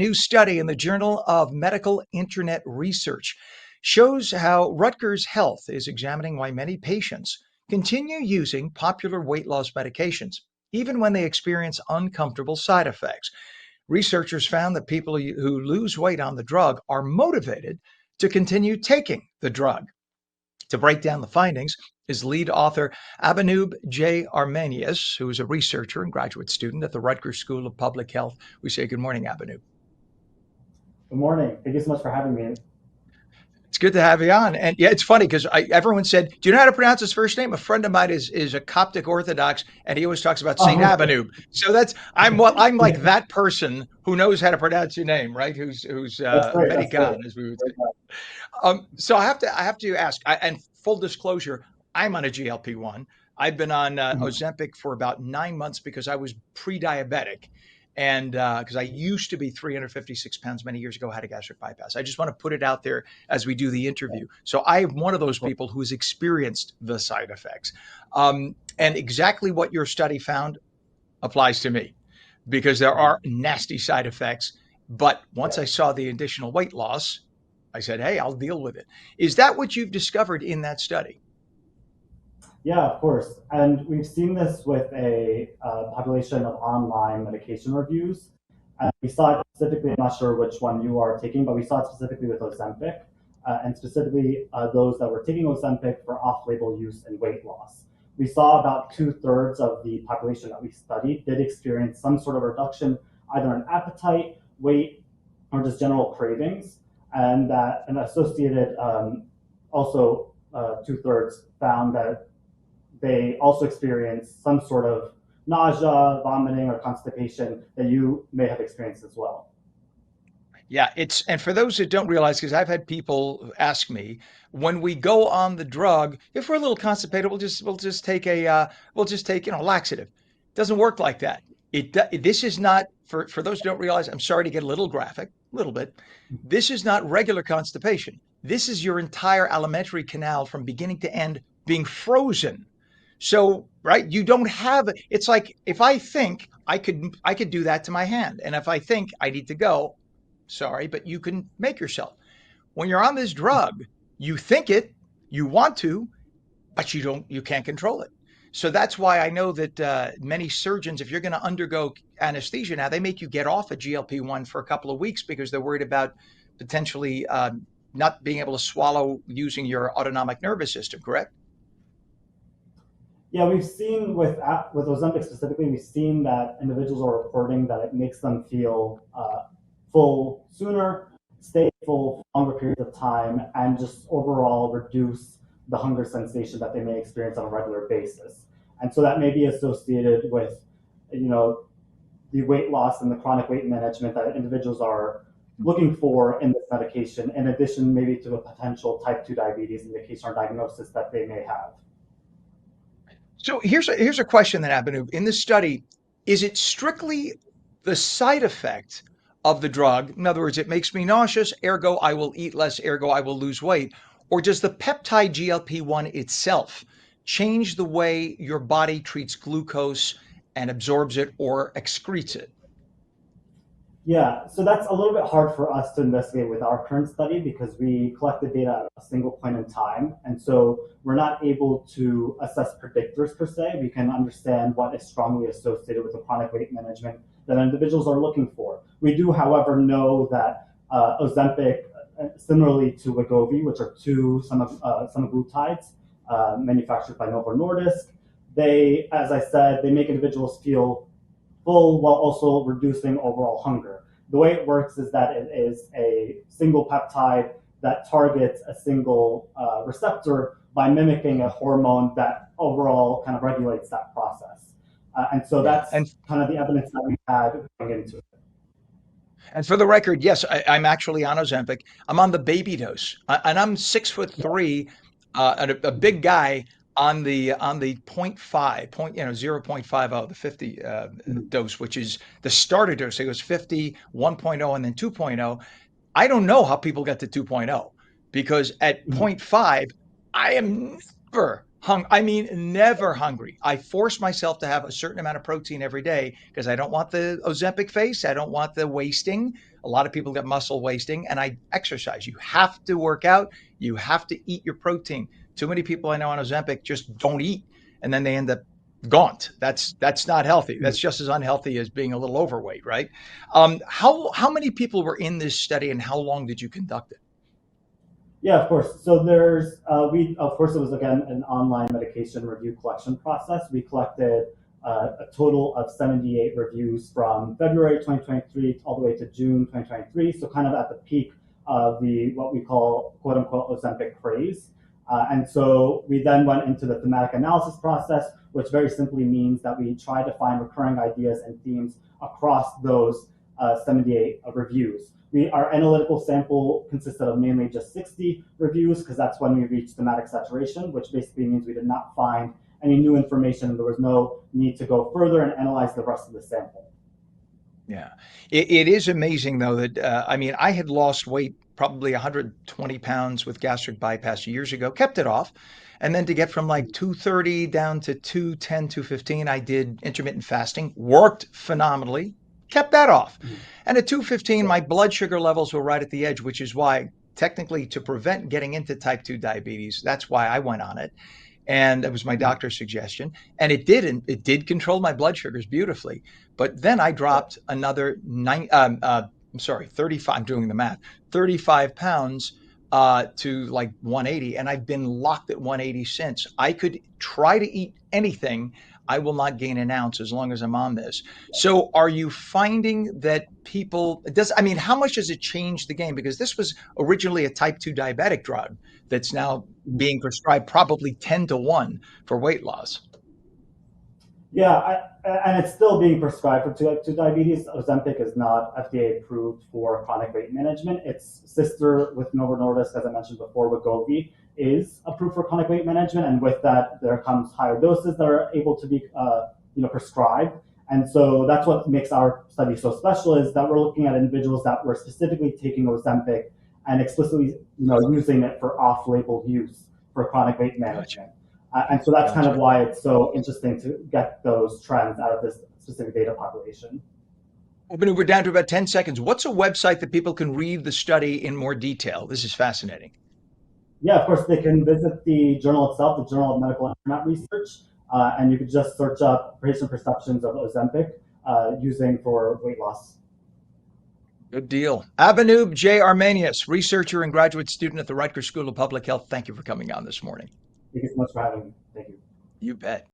new study in the Journal of Medical Internet Research shows how Rutgers Health is examining why many patients continue using popular weight loss medications, even when they experience uncomfortable side effects. Researchers found that people who lose weight on the drug are motivated to continue taking the drug. To break down the findings is lead author Abanoub J. Armanious, who is a researcher and graduate student at the Rutgers School of Public Health. We say good morning, Abanoub. Good morning. Thank you so much for having me. It's good to have you on. And yeah, it's funny because everyone said, "Do you know how to pronounce his first name?" A friend of mine is a Coptic Orthodox, and he always talks about Saint Oh, Abanoub. So I'm like that person who knows how to pronounce your name, right? Who's that's great. That's great. American, as we would say. So I have to ask, and full disclosure, I'm on a GLP-1. I've been on Mhm. Ozempic for about 9 months because I was pre-diabetic. And because I used to be 356 pounds many years ago, had a gastric bypass. I just want to put it out there as we do the interview. So I am one of those people who has experienced the side effects. And exactly what your study found applies to me because there Mhm. are nasty side effects. But once Yeah. I saw the additional weight loss, I said, hey, I'll deal with it. Is that what you've discovered in that study? Yeah, of course. And we've seen this with a population of online medication reviews. And we saw it specifically, I'm not sure which one you are taking, but we saw it specifically with Ozempic, and specifically those that were taking Ozempic for off-label use and weight loss. We saw about two-thirds of the population that we studied did experience some sort of reduction, either in appetite, weight, or just general cravings, and that an associated also two-thirds found that they also experience some sort of nausea, vomiting, or constipation that you may have experienced as well. Yeah, and for those that don't realize, because I've had people ask me, when we go on the drug, if we're a little constipated, we'll just take we'll just take laxative. It doesn't work like that. This is not for those who don't realize. I'm sorry to get a little graphic, a little bit. This is not regular constipation. This is your entire alimentary canal from beginning to end being frozen. So, right, you don't have it's like if I think I could do that to my hand, and if I think I need to go, sorry, but you can make yourself. When you're on this drug, you think it, you want to, but you can't control it. So that's why I know that many surgeons, if you're going to undergo anesthesia now, they make you get off a GLP-1 for a couple of weeks because they're worried about potentially not being able to swallow using your autonomic nervous system, correct? Yeah, we've seen with Ozempic specifically, we've seen that individuals are reporting that it makes them feel full sooner, stay full for longer periods of time, and just overall reduce the hunger sensation that they may experience on a regular basis. And so that may be associated with, you know, the weight loss and the chronic weight management that individuals are looking for in this medication, in addition maybe to a potential type 2 diabetes indication or diagnosis that they may have. So here's a question that happened in this study. Is it strictly the side effect of the drug? In other words, it makes me nauseous, ergo I will eat less, ergo I will lose weight. Or does the peptide GLP-1 itself change the way your body treats glucose and absorbs it or excretes it? Yeah, so that's a little bit hard for us to investigate with our current study because we collect the data at a single point in time. And so we're not able to assess predictors per se. We can understand what is strongly associated with the chronic weight management that individuals are looking for. We do, however, know that Ozempic, similarly to Wegovy, which are two semaglutides manufactured by Novo Nordisk, they, as I said, they make individuals feel full while also reducing overall hunger. The way it works is that it is a single peptide that targets a single receptor by mimicking a hormone that overall kind of regulates that process. And so Yeah. that's kind of the evidence that we had going into it. And for the record, yes, I'm actually on Ozempic. I'm on the baby dose, and I'm 6'3", and a big guy on the point 0.5, 0.50, the 50 Mhm. dose, which is the starter dose. It was 50, 1.0, and then 2.0. I don't know how people get to 2.0 because at Mhm. point 0.5, I am never I mean, never hungry. I force myself to have a certain amount of protein every day because I don't want the Ozempic face. I don't want the wasting. A lot of people get muscle wasting, and I exercise. You have to work out. You have to eat your protein. Too many people I know on Ozempic just don't eat, and then they end up gaunt. That's not healthy. That's just as unhealthy as being a little overweight, right? How many people were in this study, and how long did you conduct it? Yeah, of course. So there's we of course it was again an online medication review collection process. We collected a total of 78 reviews from February 2023 all the way to June 2023. So kind of at the peak of the what we call quote unquote Ozempic craze. And so we then went into the thematic analysis process, which very simply means that we try to find recurring ideas and themes across those 78 reviews. Our analytical sample consisted of mainly just 60 reviews because that's when we reached thematic saturation, which basically means we did not find any new information and there was no need to go further and analyze the rest of the sample. Yeah. It is amazing though that I mean, I had lost weight probably 120 pounds with gastric bypass years ago, kept it off. And then to get from like 230 down to 210, 215, I did intermittent fasting, worked phenomenally, kept that off. Mhm. And at 215, Yeah. my blood sugar levels were right at the edge, which is why technically to prevent getting into type 2 diabetes, that's why I went on it, and it was my Mhm. doctor's suggestion, and it did control my blood sugars beautifully. But then I Yeah. dropped another I'm sorry, 35. I'm doing the math. 35 pounds to like 180, and I've been locked at 180 since. I could try to eat anything. I will not gain an ounce as long as I'm on this. So, are you finding that people does? I mean, how much does it change the game? Because this was originally a type 2 diabetic drug that's now being prescribed probably 10 to 1 for weight loss. Yeah, and it's still being prescribed for diabetes. Ozempic is not FDA approved for chronic weight management. Its sister with Novo Nordisk, as I mentioned before, Wegovy, is approved for chronic weight management, and with that, there comes higher doses that are able to be, prescribed. And so that's what makes our study so special is that we're looking at individuals that were specifically taking Ozempic and explicitly, using it for off-label use for chronic weight Gotcha. management. And so that's kind of Gotcha. why it's so interesting to get those trends out of this specific data population. We're down to about 10 seconds. What's a website that people can read the study in more detail? This is fascinating. Yeah, of course, they can visit the journal itself, the Journal of Medical Internet Research, and you could just search up patient perceptions of Ozempic using for weight loss. Good deal. Abanoub J. Armanious, researcher and graduate student at the Rutgers School of Public Health. Thank you for coming on this morning. Thank you so much for having me. Thank you. You bet.